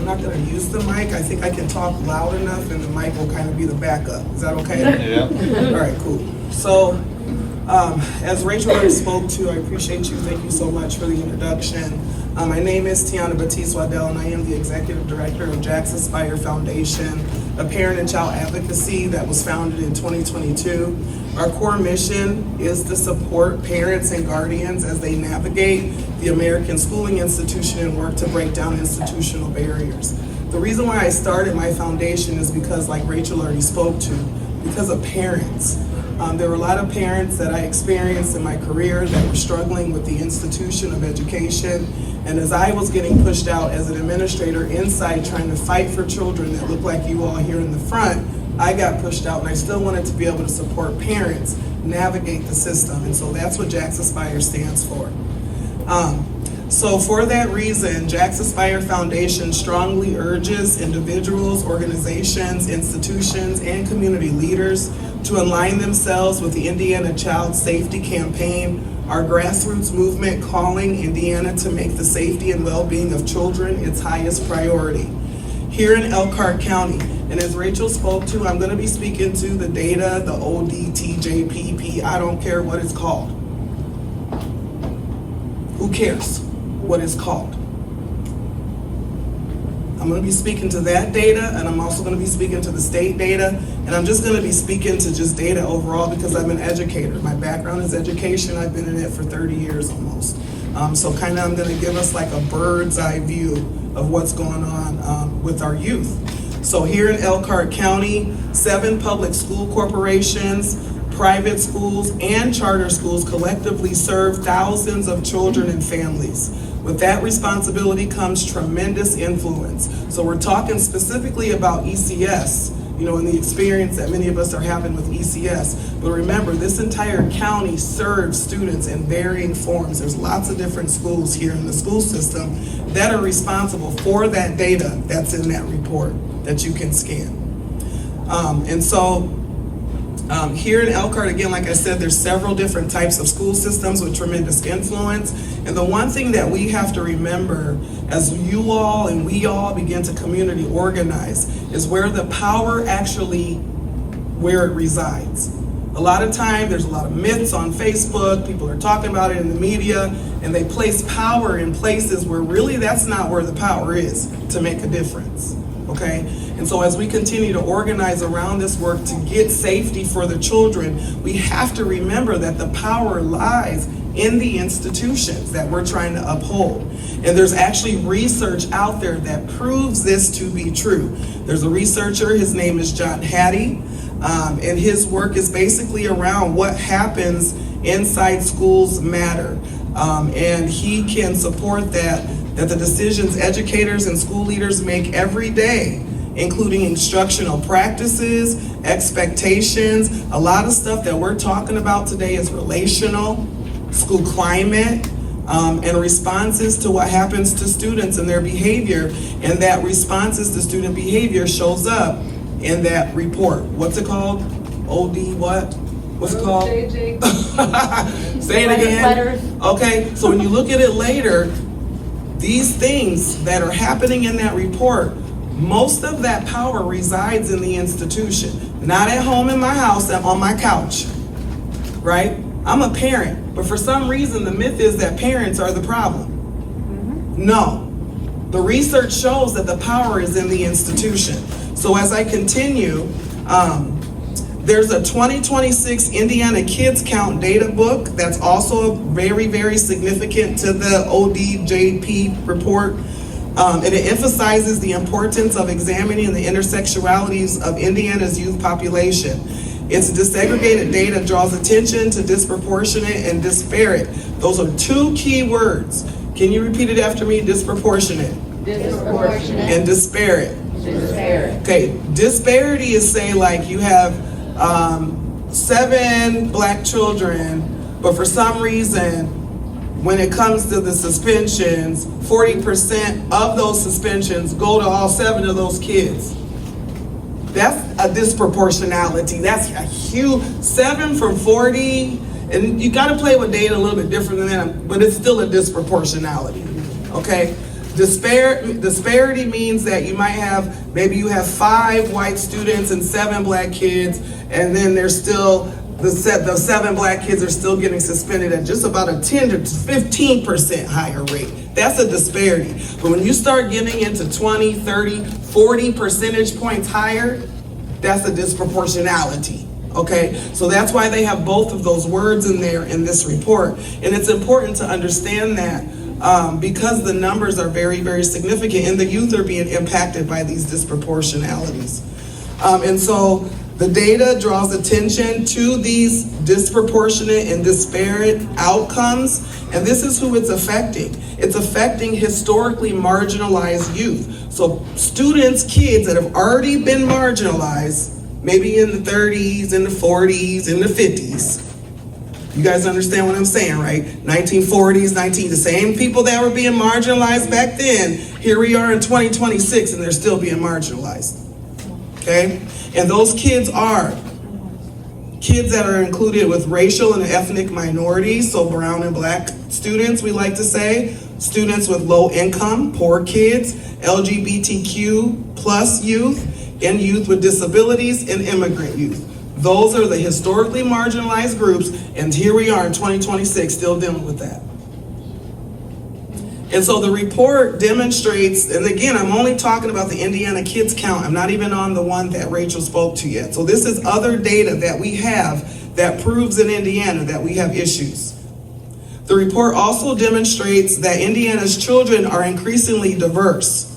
I'm not gonna use the mic. I think I can talk loud enough and the mic will kind of be the backup. Is that okay? Yeah. All right, cool. So, as Rachel already spoke to, I appreciate you. Thank you so much for the introduction. My name is Tiana Batiste Waddell, and I am the Executive Director of Jax Aspire Foundation, a parent and child advocacy that was founded in 2022. Our core mission is to support parents and guardians as they navigate the American schooling institution and work to break down institutional barriers. The reason why I started my foundation is because, like Rachel already spoke to, because of parents. There were a lot of parents that I experienced in my career that were struggling with the institution of education. And as I was getting pushed out as an administrator inside trying to fight for children that look like you all here in the front, I got pushed out, and I still wanted to be able to support parents navigate the system. And so that's what Jax Aspire stands for. So for that reason, Jax Aspire Foundation strongly urges individuals, organizations, institutions, and community leaders to align themselves with the Indiana Child Safety Campaign, our grassroots movement calling Indiana to make the safety and well-being of children its highest priority. Here in Elkhart County, and as Rachel spoke to, I'm going to be speaking to the data, the ODTJPP, I don't care what it's called. Who cares what it's called? I'm going to be speaking to that data, and I'm also going to be speaking to the state data, and I'm just going to be speaking to just data overall because I'm an educator. My background is education. I've been in it for 30 years almost. So kind of I'm going to give us like a bird's eye view of what's going on with our youth. So here in Elkhart County, 7 public school corporations, private schools, and charter schools collectively serve thousands of children and families. With that responsibility comes tremendous influence. So we're talking specifically about ECS, and the experience that many of us are having with ECS. But remember, this entire county serves students in varying forms. There's lots of different schools here in the school system that are responsible for that data that's in that report that you can scan. Here in Elkhart, again, like I said, there's several different types of school systems with tremendous influence. And the one thing that we have to remember as you all and we all begin to community organize is where the power actually, where it resides. A lot of time, there's a lot of myths on Facebook, people are talking about it in the media, and they place power in places where really that's not where the power is to make a difference. Okay, and so as we continue to organize around this work to get safety for the children, we have to remember that the power lies in the institutions that we're trying to uphold. And there's actually research out there that proves this to be true. There's a researcher, his name is John Hattie, and his work is basically around what happens inside schools matter. And he can support that the decisions educators and school leaders make every day, including instructional practices, expectations, a lot of stuff that we're talking about today is relational, school climate, and responses to what happens to students and their behavior. And that responses to student behavior shows up in that report. What's it called? OD what? What's it called? Say it again. Okay, so when you look at it later, these things that are happening in that report, most of that power resides in the institution, not at home in my house, I'm on my couch, right? I'm a parent, but for some reason the myth is that parents are the problem. No, the research shows that the power is in the institution. So as I continue, there's a 2026 Indiana Kids Count data book that's also very, very significant to the ODJP report. And it emphasizes the importance of examining the intersectionalities of Indiana's youth population. Its disaggregated data draws attention to disproportionate and disparate. Those are 2 key words. Can you repeat it after me? Disproportionate. Disproportionate. And disparate. Disparate. Okay, disparity is say like you have 7 black children, but for some reason, when it comes to the suspensions, 40% of those suspensions go to all 7 of those kids. That's a disproportionality. That's a huge 7 from 40, and you got to play with data a little bit different than that, but it's still a disproportionality. Okay, Disparity means that you might have, maybe you have 5 white students and 7 black kids, and then there's still, the 7 black kids are still getting suspended at just about a 10 to 15% higher rate. That's a disparity. But when you start getting into 20, 30, 40 percentage points higher, that's a disproportionality. Okay, so that's why they have both of those words in there in this report. And it's important to understand that because the numbers are very, very significant and the youth are being impacted by these disproportionalities. And so the data draws attention to these disproportionate and disparate outcomes, and this is who it's affecting. It's affecting historically marginalized youth. So students, kids that have already been marginalized, maybe in the 30s, in the 40s, in the 50s. You guys understand what I'm saying, right? 1940s, the same people that were being marginalized back then, here we are in 2026 and they're still being marginalized. Okay? And those kids are kids that are included with racial and ethnic minorities, so brown and black students, we like to say, students with low income, poor kids, LGBTQ plus youth, and youth with disabilities and immigrant youth. Those are the historically marginalized groups, and here we are in 2026 still dealing with that. And so the report demonstrates, and again, I'm only talking about the Indiana kids count. I'm not even on the one that Rachel spoke to yet. So this is other data that we have that proves in Indiana that we have issues. The report also demonstrates that Indiana's children are increasingly diverse.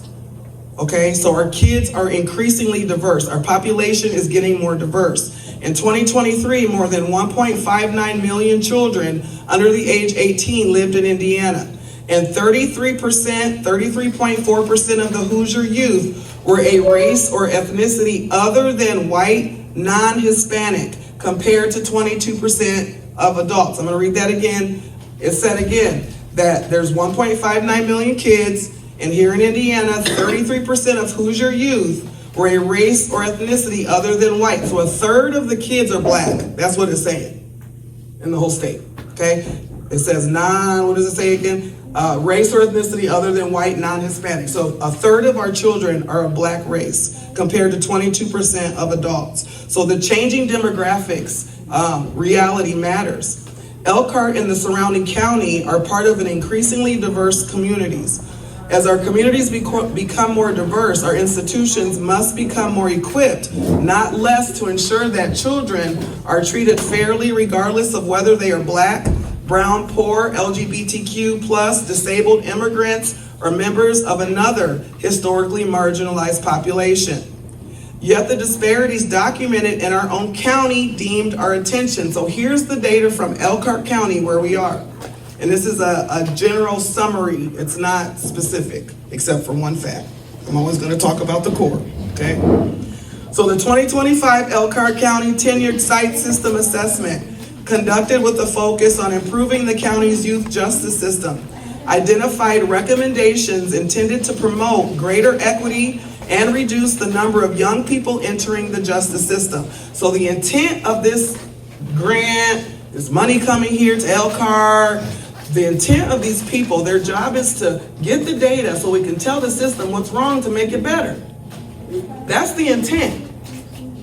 Okay, so our kids are increasingly diverse. Our population is getting more diverse. In 2023, more than 1.59 million children under the age 18 lived in Indiana. And 33.4% of the Hoosier youth were a race or ethnicity other than white, non-Hispanic, compared to 22% of adults. I'm gonna read that again. It said again that there's 1.59 million kids, and here in Indiana, 33% of Hoosier youth were a race or ethnicity other than white. So a third of the kids are black. That's what it's saying in the whole state, okay? It says what does it say again? Race or ethnicity other than white, non-Hispanic. So a third of our children are a black race compared to 22% of adults. So the changing demographics reality matters. Elkhart and the surrounding county are part of an increasingly diverse communities. As our communities become more diverse, our institutions must become more equipped, not less, to ensure that children are treated fairly regardless of whether they are black, brown, poor, LGBTQ plus, disabled, immigrants, or members of another historically marginalized population. Yet the disparities documented in our own county deemed our attention. So here's the data from Elkhart County where we are. And this is a general summary. It's not specific, except for one fact. I'm always going to talk about the core, okay? So the 2025 Elkhart County Tenured Site System Assessment, conducted with a focus on improving the county's youth justice system, identified recommendations intended to promote greater equity and reduce the number of young people entering the justice system. So the intent of this grant, this money coming here to Elkhart, the intent of these people, their job is to get the data so we can tell the system what's wrong to make it better. That's the intent,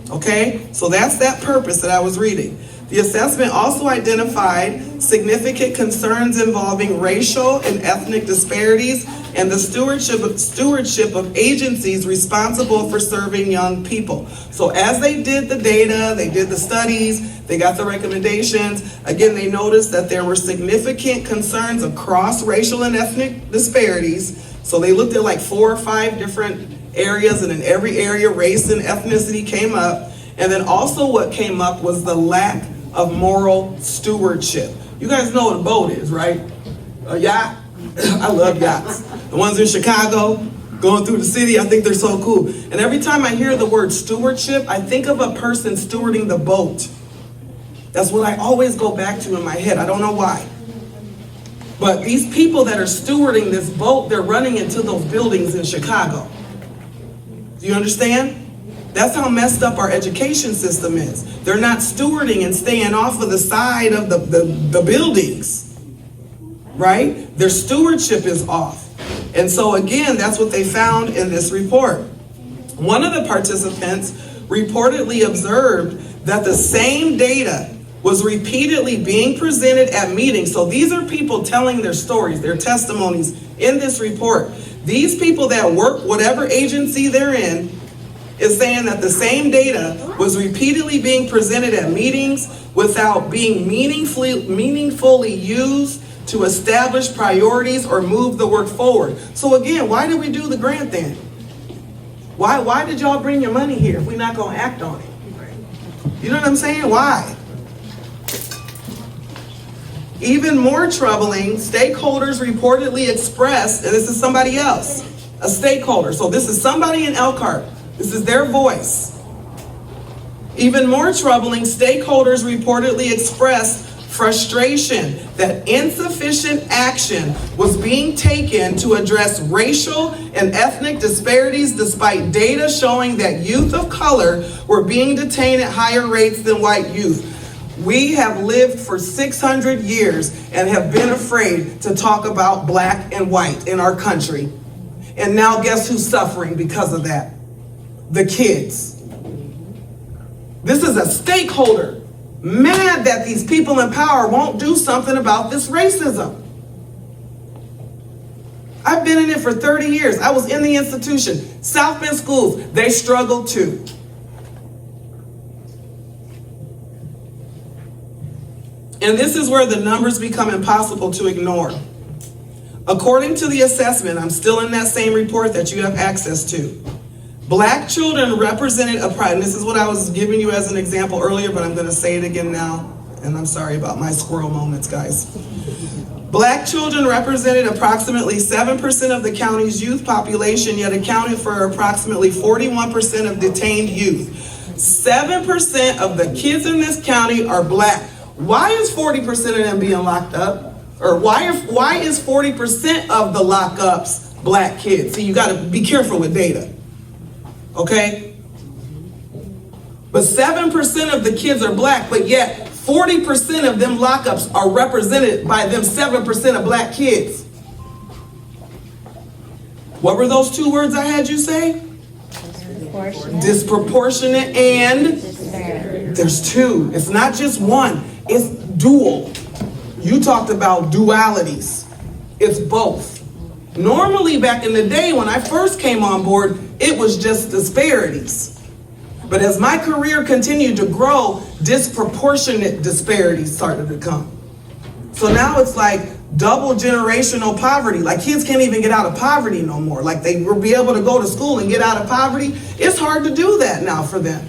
okay? So that's that purpose that I was reading. The assessment also identified significant concerns involving racial and ethnic disparities and the stewardship of agencies responsible for serving young people. So as they did the data, they did the studies, they got the recommendations, again, they noticed that there were significant concerns across racial and ethnic disparities. So they looked at like 4 or 5 different areas, and in every area, race and ethnicity came up. And then also what came up was the lack of moral stewardship. You guys know what a boat is, right? A yacht. I love yachts. The ones in Chicago, going through the city, I think they're so cool. And every time I hear the word stewardship, I think of a person stewarding the boat. That's what I always go back to in my head. I don't know why. But these people that are stewarding this boat, they're running into those buildings in Chicago. Do you understand? That's how messed up our education system is. They're not stewarding and staying off of the side of the buildings, right? Their stewardship is off. And so again, that's what they found in this report. One of the participants reportedly observed that the same data was repeatedly being presented at meetings. So these are people telling their stories, their testimonies in this report. These people that work whatever agency they're in is saying that the same data was repeatedly being presented at meetings without being meaningfully used to establish priorities or move the work forward. So again, why did we do the grant then? Why did y'all bring your money here if we're not gonna act on it? You know what I'm saying? Why? Even more troubling, stakeholders reportedly expressed, and this is somebody else, a stakeholder. So this is somebody in Elkhart. This is their voice. Even more troubling, stakeholders reportedly expressed frustration that insufficient action was being taken to address racial and ethnic disparities despite data showing that youth of color were being detained at higher rates than white youth. We have lived for 600 years and have been afraid to talk about black and white in our country. And now guess who's suffering because of that? The kids. This is a stakeholder mad that these people in power won't do something about this racism. I've been in it for 30 years. I was in the institution. South Bend schools, they struggle too. And this is where the numbers become impossible to ignore. According to the assessment, I'm still in that same report that you have access to. Black children represented and this is what I was giving you as an example earlier, but I'm gonna say it again now, and I'm sorry about my squirrel moments, guys. Black children represented approximately 7% of the county's youth population, yet accounted for approximately 41% of detained youth. 7% of the kids in this county are black. Why is 40% of them being locked up? Or why is 40% of the lockups black kids? See, you gotta be careful with data. Okay? But 7% of the kids are black, but yet 40% of them lockups are represented by them 7% of black kids. What were those two words I had you say? Disproportionate and there's two. It's not just one, it's dual. You talked about dualities. It's both. Normally back in the day when I first came on board, it was just disparities. But as my career continued to grow, disproportionate disparities started to come. So now it's like double generational poverty. Like kids can't even get out of poverty no more. Like they will be able to go to school and get out of poverty. It's hard to do that now for them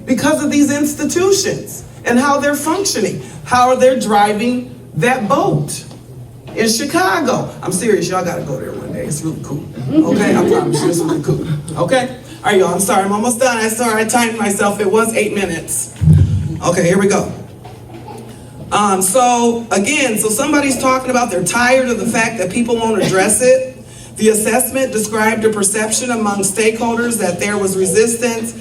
because of these institutions and how they're functioning, how they're driving that boat. In Chicago, I'm serious, y'all gotta go there one day. It's really cool. Okay, I promise you, it's really cool. Okay, all right, y'all. I'm sorry, I'm almost done. I'm sorry, I timed myself. It was 8 minutes. Okay, here we go. So somebody's talking about they're tired of the fact that people won't address it. The assessment described a perception among stakeholders that there was resistance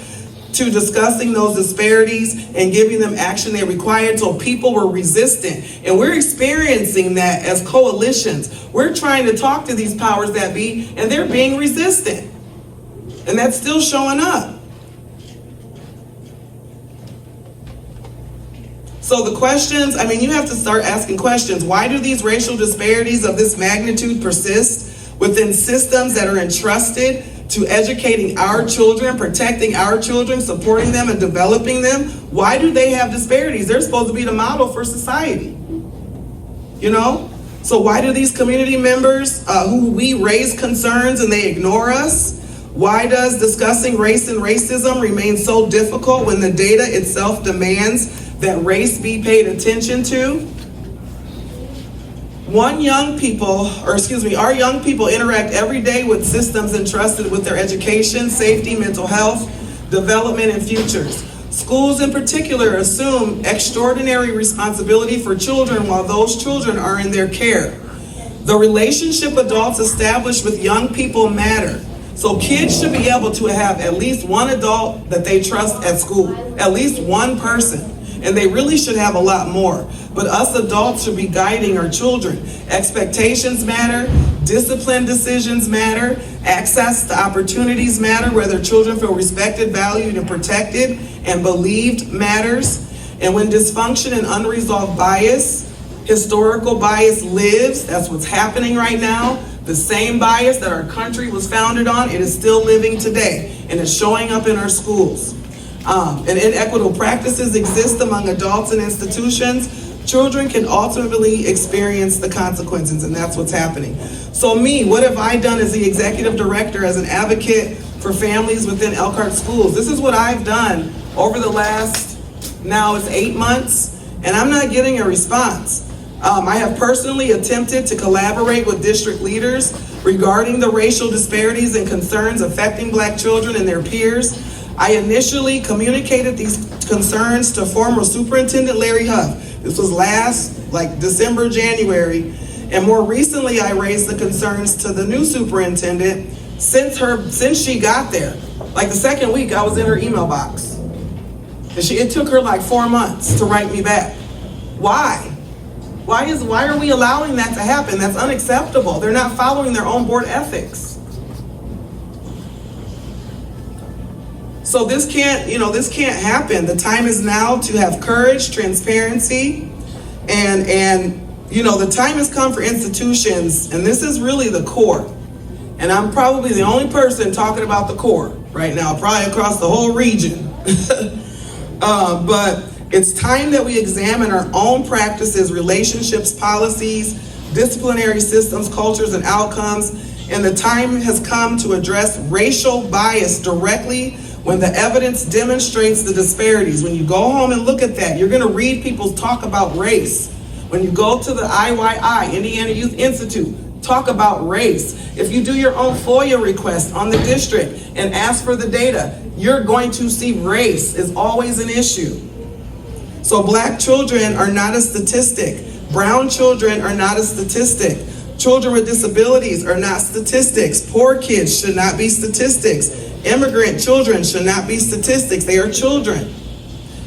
to discussing those disparities and giving them action they required, so people were resistant. And we're experiencing that as coalitions. We're trying to talk to these powers that be, and they're being resistant. And that's still showing up. So the questions, you have to start asking questions. Why do these racial disparities of this magnitude persist within systems that are entrusted to educating our children, protecting our children, supporting them and developing them? Why do they have disparities? They're supposed to be the model for society. You know? So why do these community members who we raise concerns and they ignore us? Why does discussing race and racism remain so difficult when the data itself demands that race be paid attention to? Our young people interact every day with systems entrusted with their education, safety, mental health, development, and futures. Schools in particular assume extraordinary responsibility for children while those children are in their care. The relationship adults establish with young people matter. So kids should be able to have at least one adult that they trust at school, at least one person. and they really should have a lot more. But us adults should be guiding our children. Expectations matter, discipline decisions matter, access to opportunities matter, where their children feel respected, valued, and protected, and believed matters. And when dysfunction and unresolved bias, historical bias lives, that's what's happening right now. The same bias that our country was founded on, it is still living today, and it's showing up in our schools. And inequitable practices exist among adults and institutions. Children can ultimately experience the consequences, and that's what's happening. So what have I done as the executive director, as an advocate for families within Elkhart schools? This is what I've done over the last, now it's 8 months, and I'm not getting a response. I have personally attempted to collaborate with district leaders regarding the racial disparities and concerns affecting Black children and their peers. I initially communicated these concerns to former Superintendent Larry Huff. This was last, December, January. And more recently, I raised the concerns to the new superintendent since she got there. The second week, I was in her email box. And it took her 4 months to write me back. Why? Why are we allowing that to happen? That's unacceptable. They're not following their own board ethics. So this can't happen. The time is now to have courage, transparency, and the time has come for institutions, and this is really the core. And I'm probably the only person talking about the core right now, probably across the whole region. But it's time that we examine our own practices, relationships, policies, disciplinary systems, cultures, and outcomes. And the time has come to address racial bias directly when the evidence demonstrates the disparities. When you go home and look at that, you're going to read people talk about race. When you go to the IYI, Indiana Youth Institute, talk about race. If you do your own FOIA request on the district and ask for the data, you're going to see race is always an issue. So Black children are not a statistic. Brown children are not a statistic. Children with disabilities are not statistics. Poor kids should not be statistics. Immigrant children should not be statistics. They are children.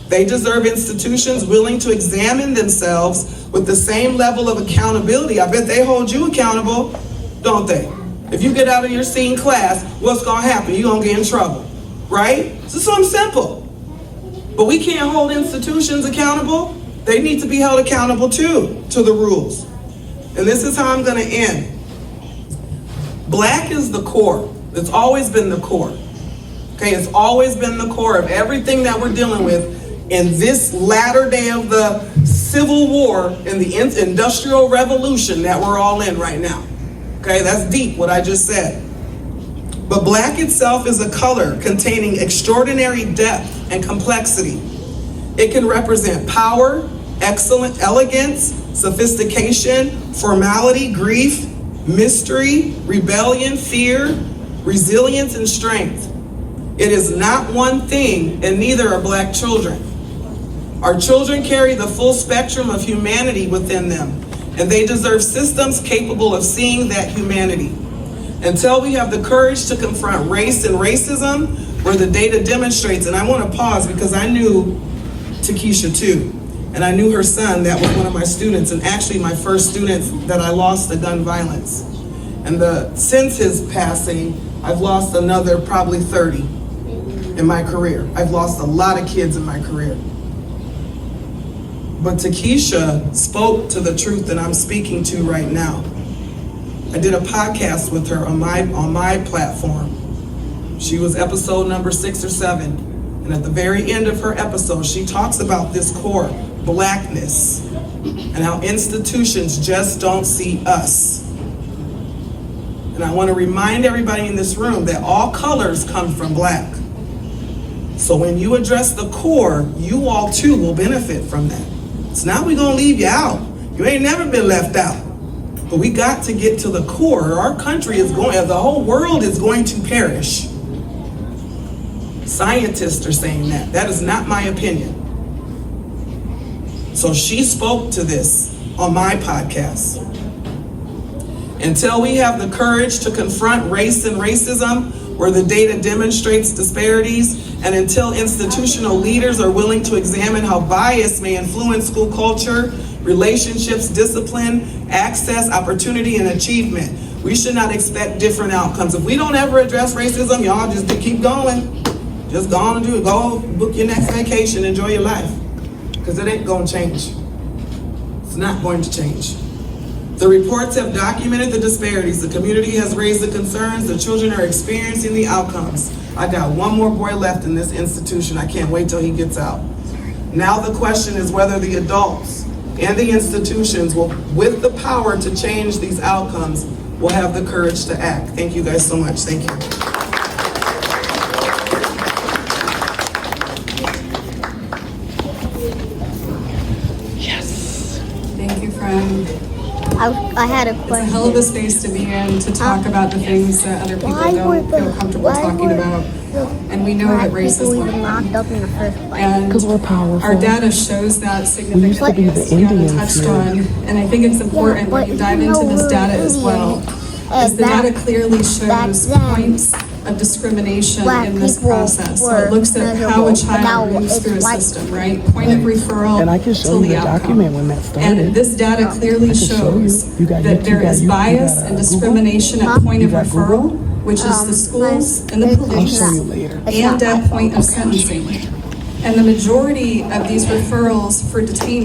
They deserve institutions willing to examine themselves with the same level of accountability. I bet they hold you accountable, don't they? If you get out of your scene class, what's gonna happen? You're gonna get in trouble, right? So it's something simple. But we can't hold institutions accountable. They need to be held accountable too, to the rules. And this is how I'm gonna end. Black is the core. It's always been the core. Okay, it's always been the core of everything that we're dealing with in this latter day of the Civil War and the Industrial Revolution that we're all in right now. Okay, that's deep what I just said. But Black itself is a color containing extraordinary depth and complexity. It can represent power, excellent elegance, sophistication, formality, grief, mystery, rebellion, fear, resilience, and strength. It is not one thing, and neither are Black children. Our children carry the full spectrum of humanity within them, and they deserve systems capable of seeing that humanity. Until we have the courage to confront race and racism, where the data demonstrates, and I want to pause because I knew Takesha too, and I knew her son, that was one of my students, and actually my first student that I lost to gun violence. And since his passing, I've lost another probably 30 in my career. I've lost a lot of kids in my career. But Takesha spoke to the truth that I'm speaking to right now. I did a podcast with her on my platform. She was episode number 6 or 7. And at the very end of her episode, she talks about this core, Blackness, and how institutions just don't see us. And I want to remind everybody in this room that all colors come from Black. So when you address the core, you all too will benefit from that. It's not we gonna leave you out. You ain't never been left out. But we got to get to the core. Our country is going, the whole world is going to perish. Scientists are saying that. That is not my opinion. So she spoke to this on my podcast. Until we have the courage to confront race and racism, where the data demonstrates disparities, and until institutional leaders are willing to examine how bias may influence school culture, relationships, discipline, access, opportunity, and achievement, we should not expect different outcomes. If we don't ever address racism, y'all just keep going. Just go on and do it. Go book your next vacation, enjoy your life. Because it ain't gonna change. It's not going to change. The reports have documented the disparities. The community has raised the concerns. The children are experiencing the outcomes. I got one more boy left in this institution. I can't wait till he gets out. Now the question is whether the adults and the institutions will, with the power to change these outcomes, will have the courage to act. Thank you guys so much. Thank you. Thank you, friend. I had a It's a question. hell of a space to be in to talk about the things that other people don't feel comfortable talking about. And we know that Black race is people one even of them. locked up in the first place. And Because we're powerful. our data shows that significantly, the as Deanna Indians touched here. on. And I think it's important when you dive into this data as well, as the data clearly shows points of discrimination Black in this people process. So were it looks at how a miserable, but now child moves it's through a white system, right? Point of referral And I can show till you the the outcome. document when that started. And this data clearly I can show you. shows You got that there YouTube, is you got bias and Google? discrimination Huh? at point You of got referral, Google? which is the schools and the I'll police, show you later. and at point of sentencing. And the majority of these referrals for detainees